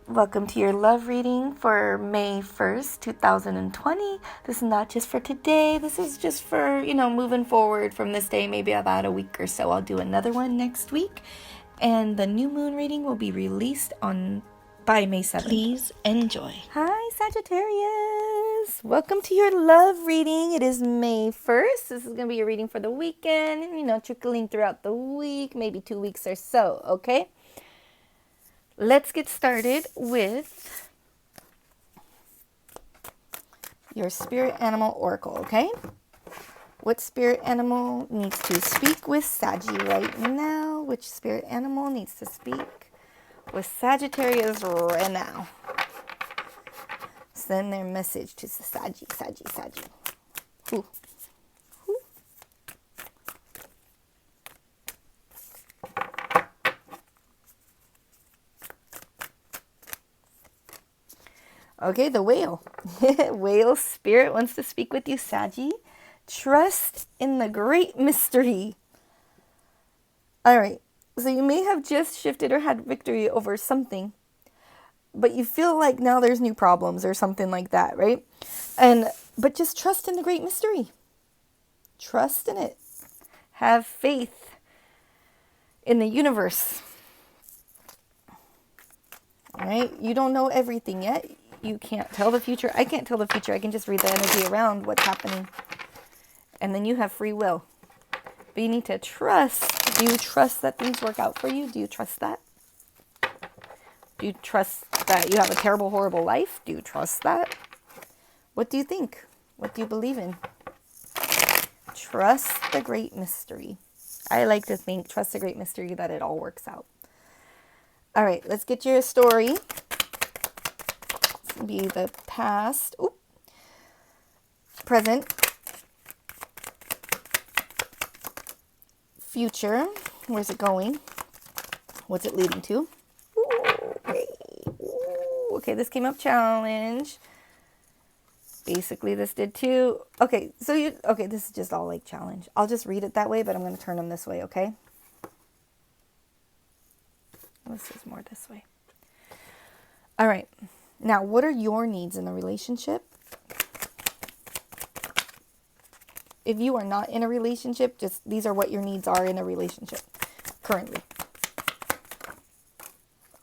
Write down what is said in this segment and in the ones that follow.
Welcome to your love reading for May 1st, 2020. This is not just for today. This is just for, moving forward from this day, maybe about a week or so. I'll do another one next week. And the new moon reading will be released by May 7th. Please enjoy. Hi, Sagittarius. Welcome to your love reading. It is May 1st. This is going to be a reading for the weekend, trickling throughout the week, maybe 2 weeks or so, okay? Let's get started with your spirit animal oracle, okay? What spirit animal needs to speak with Saggy right now? Which spirit animal needs to speak with Sagittarius right now? Send their message to Saggy. Ooh. Okay, the whale. Whale spirit wants to speak with you, Saggy. Trust in the great mystery. All right, so you may have just shifted or had victory over something, but you feel like now there's new problems or something like that, right? But just trust in the great mystery. Trust in it. Have faith in the universe. All right, you don't know everything yet. You can't tell the future. I can't tell the future. I can just read the energy around what's happening. And then you have free will. But you need to trust. Do you trust that things work out for you? Do you trust that? Do you trust that you have a terrible, horrible life? Do you trust that? What do you think? What do you believe in? Trust the great mystery. I like to think, trust the great mystery, that it all works out. All right, let's get your story. Be the past, present, future. Where's it going? What's it leading to? Okay, this came up challenge. Basically, this did too. Okay, this is just all like challenge. I'll just read it that way, but I'm going to turn them this way, okay? This is more this way. All right. Now, what are your needs in the relationship? If you are not in a relationship, just these are what your needs are in a relationship currently.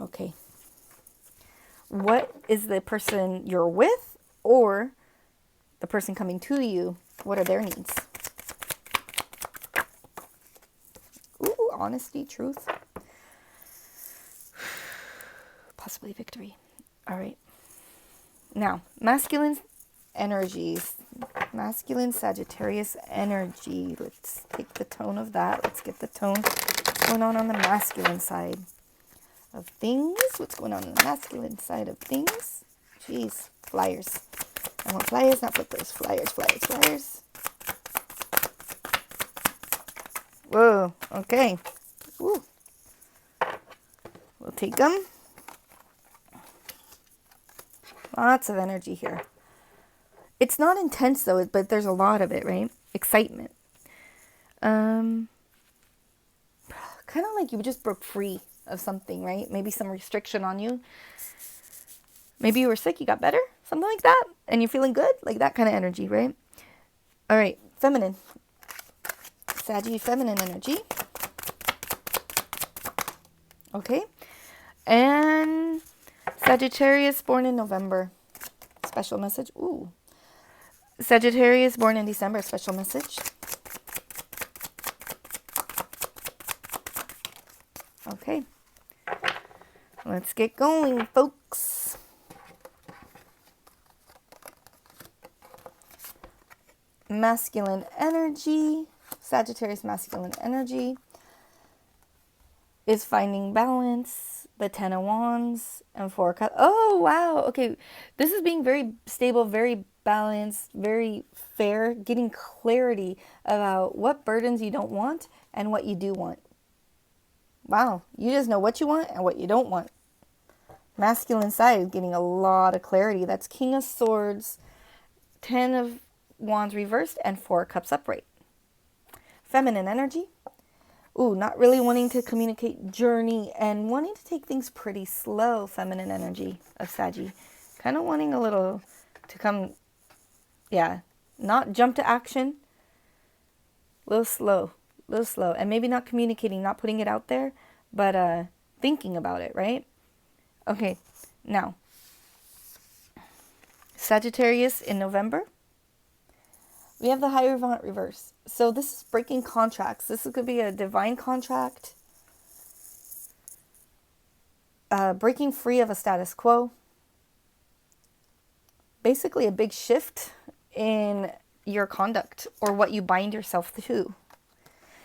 Okay. What is the person you're with or the person coming to you? What are their needs? Ooh, honesty, truth. Possibly victory. All right. Now, masculine energies. Masculine Sagittarius energy. Let's take the tone of that. Let's get the tone going on the masculine side of things. What's going on the masculine side of things? Jeez, flyers. I want flyers, not flippers. Flyers. Whoa, okay. Woo. We'll take them. Lots of energy here. It's not intense though, but there's a lot of it, right? Excitement. Kind of like you just broke free of something, right? Maybe some restriction on you. Maybe you were sick, you got better, something like that, and you're feeling good, like that kind of energy, right? All right, feminine. Saggy feminine energy. Okay. And Sagittarius born in November. Special message. Ooh. Sagittarius born in December. Special message. Okay. Let's get going, folks. Masculine energy. Sagittarius masculine energy is finding balance. The 10 of Wands and 4 of Cups. Oh, wow. Okay. This is being very stable, very balanced, very fair, getting clarity about what burdens you don't want and what you do want. Wow. You just know what you want and what you don't want. Masculine side is getting a lot of clarity. That's King of Swords, 10 of Wands reversed, and 4 of Cups upright. Feminine energy. Ooh, not really wanting to communicate, journey, and wanting to take things pretty slow, feminine energy of Saggy. Kind of wanting a little to come, yeah, not jump to action, a little slow, and maybe not communicating, not putting it out there, but thinking about it, right? Okay, now, Sagittarius in November. We have the Hierophant reverse. So this is breaking contracts. This could be a divine contract, breaking free of a status quo. Basically a big shift in your conduct or what you bind yourself to.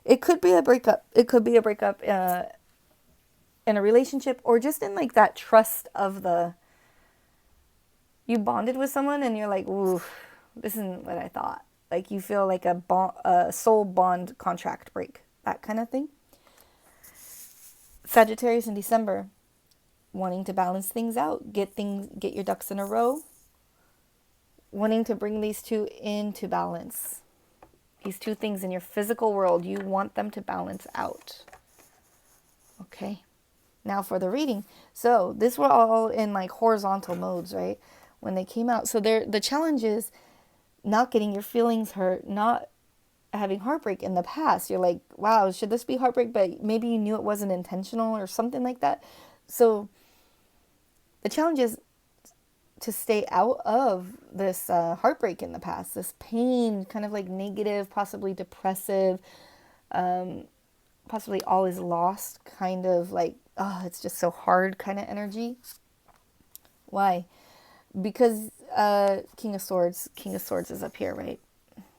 It could be a breakup. It could be a breakup in a relationship, or just in like that trust of you bonded with someone and you're like, ooh, this isn't what I thought. Like you feel like a soul bond contract break, that kind of thing. Sagittarius in December, wanting to balance things out, get your ducks in a row, wanting to bring these two into balance. These two things in your physical world, you want them to balance out. Okay. Now for the reading. So this were all in like horizontal modes, right? When they came out. So the challenge is not getting your feelings hurt, not having heartbreak in the past. You're like, wow, should this be heartbreak? But maybe you knew it wasn't intentional or something like that. So the challenge is to stay out of this heartbreak in the past, this pain, kind of like negative, possibly depressive, possibly all is lost, kind of like, oh, it's just so hard kind of energy. Why? Because King of Swords is up here, right?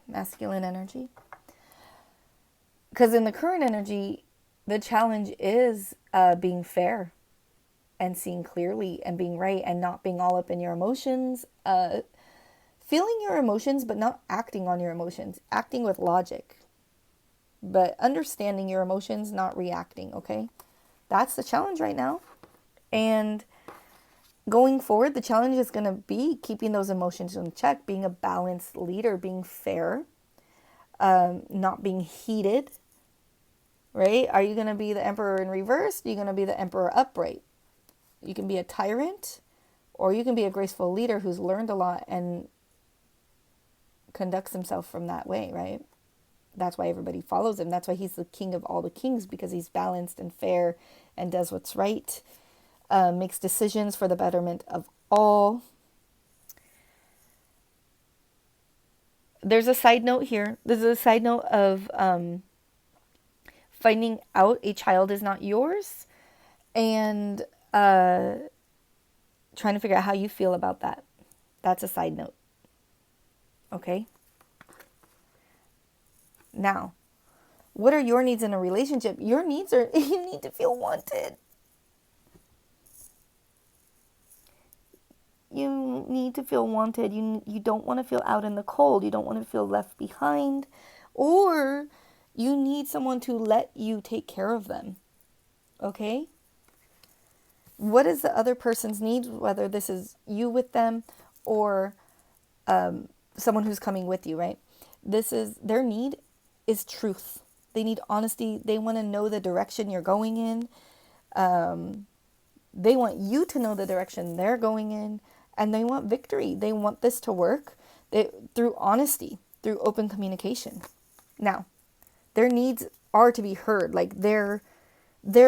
Masculine energy. Because in the current energy, the challenge is being fair and seeing clearly and being right and not being all up in your emotions, feeling your emotions but not acting on your emotions, acting with logic, but understanding your emotions, not reacting, okay? That's the challenge right now. And going forward, the challenge is going to be keeping those emotions in check, being a balanced leader, being fair, not being heated, right? Are you going to be the Emperor in reverse? Are you going to be the Emperor upright? You can be a tyrant, or you can be a graceful leader who's learned a lot and conducts himself from that way, right? That's why everybody follows him. That's why he's the king of all the kings, because he's balanced and fair and does what's right, makes decisions for the betterment of all. There's a side note here. This is a side note of finding out a child is not yours and trying to figure out how you feel about that. That's a side note. Okay? Now, what are your needs in a relationship? Your needs are, you need to feel wanted. You need to feel wanted. You don't want to feel out in the cold. You don't want to feel left behind. Or you need someone to let you take care of them. Okay? What is the other person's need, whether this is you with them or someone who's coming with you, right? This is their need is truth. They need honesty. They want to know the direction you're going in. They want you to know the direction they're going in, and they want victory. They want this to work through honesty, through open communication. Now, their needs are to be heard, like their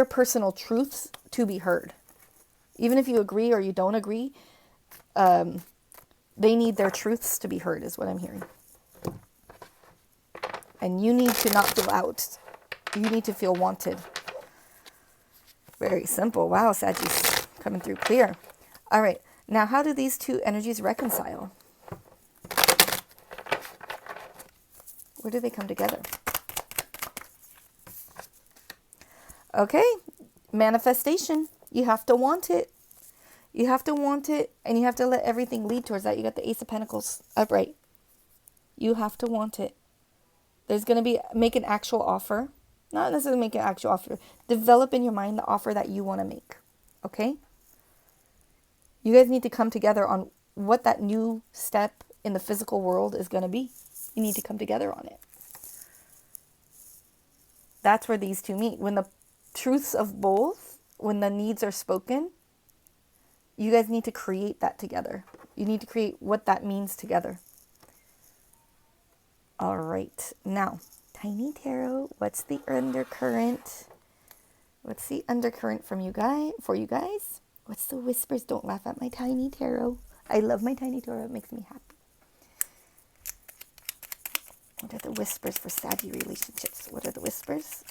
personal truths to be heard. Even if you agree or you don't agree, they need their truths to be heard, is what I'm hearing. And you need to not feel out. You need to feel wanted. Very simple. Wow, Sagittarius coming through clear. All right. Now, how do these two energies reconcile? Where do they come together? Okay. Manifestation. You have to want it. You have to want it, and you have to let everything lead towards that. You got the Ace of Pentacles upright. You have to want it. There's going to be, make an actual offer. Not necessarily make an actual offer. Develop in your mind the offer that you want to make. Okay? You guys need to come together on what that new step in the physical world is going to be. You need to come together on it. that's where these two meet. When the truths of both, when the needs are spoken, you guys need to create that together. You need to create what that means together. All right. Now, Tiny Tarot, what's the undercurrent? What's the undercurrent from you guys, for you guys? What's the whispers? Don't laugh at my Tiny Tarot. I love my Tiny Tarot. It makes me happy. What are the whispers for Saggy relationships? What are the whispers?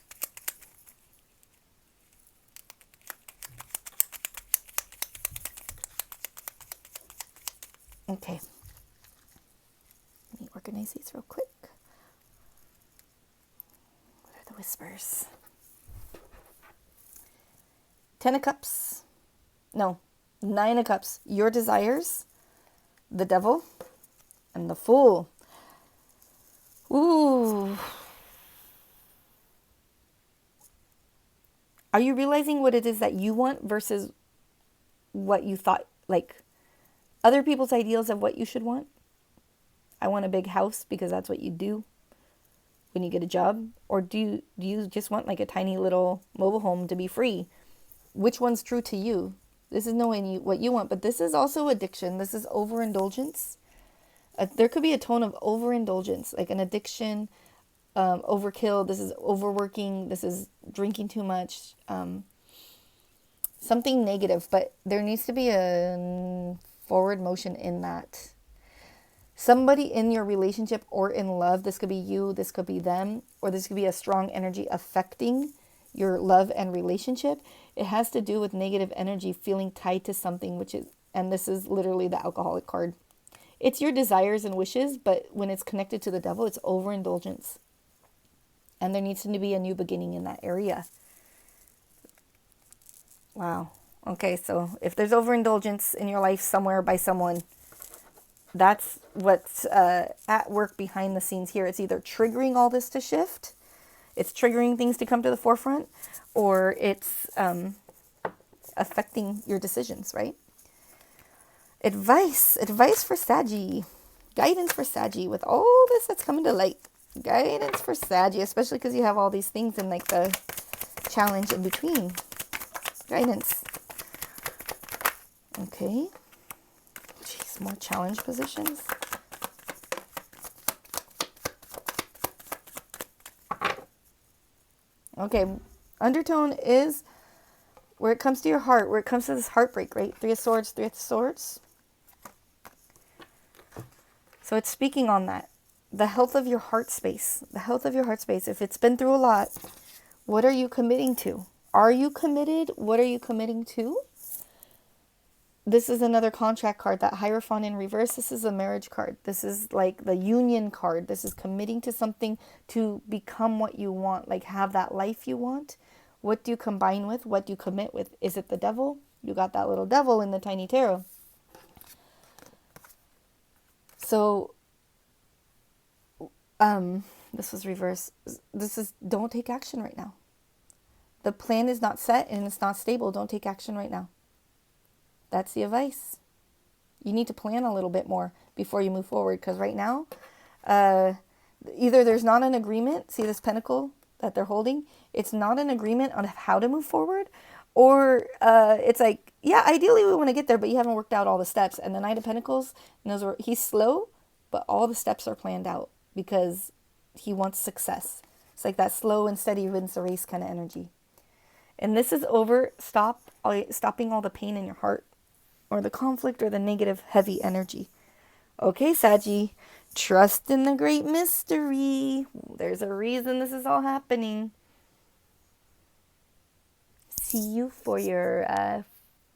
Okay. Let me organize these real quick. What are the whispers? 10 of Cups. No, 9 of Cups. Your desires, the Devil, and the Fool. Ooh. Are you realizing what it is that you want versus what you thought, like other people's ideals of what you should want? I want a big house because that's what you do when you get a job. Or do you just want like a tiny little mobile home to be free? Which one's true to you? This is knowing what you want, but this is also addiction. This is overindulgence. There could be a tone of overindulgence, like an addiction, overkill. This is overworking. This is drinking too much. Something negative, but there needs to be a forward motion in that. Somebody in your relationship or in love, this could be you, this could be them, or this could be a strong energy affecting your love and relationship. It has to do with negative energy feeling tied to something, which is, and this is literally the alcoholic card. It's your desires and wishes, but when it's connected to the devil, it's overindulgence. And there needs to be a new beginning in that area. Wow. Okay, so if there's overindulgence in your life somewhere by someone, that's what's at work behind the scenes here. It's either triggering all this to shift, it's triggering things to come to the forefront, or it's affecting your decisions, right? Advice for Saggy. Guidance for Saggy. With all this that's coming to light. Guidance for Saggy, especially because you have all these things in like the challenge in between. Guidance. Okay. Jeez, more challenge positions. Okay, undertone is where it comes to your heart, where it comes to this heartbreak, right? 3 of Swords, 3 of Swords. So it's speaking on that. The health of your heart space. The health of your heart space. If it's been through a lot, what are you committing to? Are you committed? What are you committing to? This is another contract card. That Hierophant in reverse, this is a marriage card. This is like the union card. This is committing to something to become what you want, like have that life you want. What do you combine with? What do you commit with? Is it the devil? You got that little devil in the Tiny Tarot. So, this was reverse. This is, don't take action right now. The plan is not set and it's not stable. Don't take action right now. That's the advice. You need to plan a little bit more before you move forward, because right now, either there's not an agreement. See this pentacle that they're holding? It's not an agreement on how to move forward, or it's like, yeah, ideally we want to get there, but you haven't worked out all the steps. And the Knight of Pentacles, he's slow, but all the steps are planned out because he wants success. It's like that slow and steady wins the race kind of energy. And this is over. Stopping all the pain in your heart, or the conflict, or the negative heavy energy. Okay, Saggy, trust in the great mystery. There's a reason this is all happening. See you for your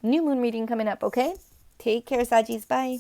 new moon reading coming up, okay? Take care, Saggies. Bye.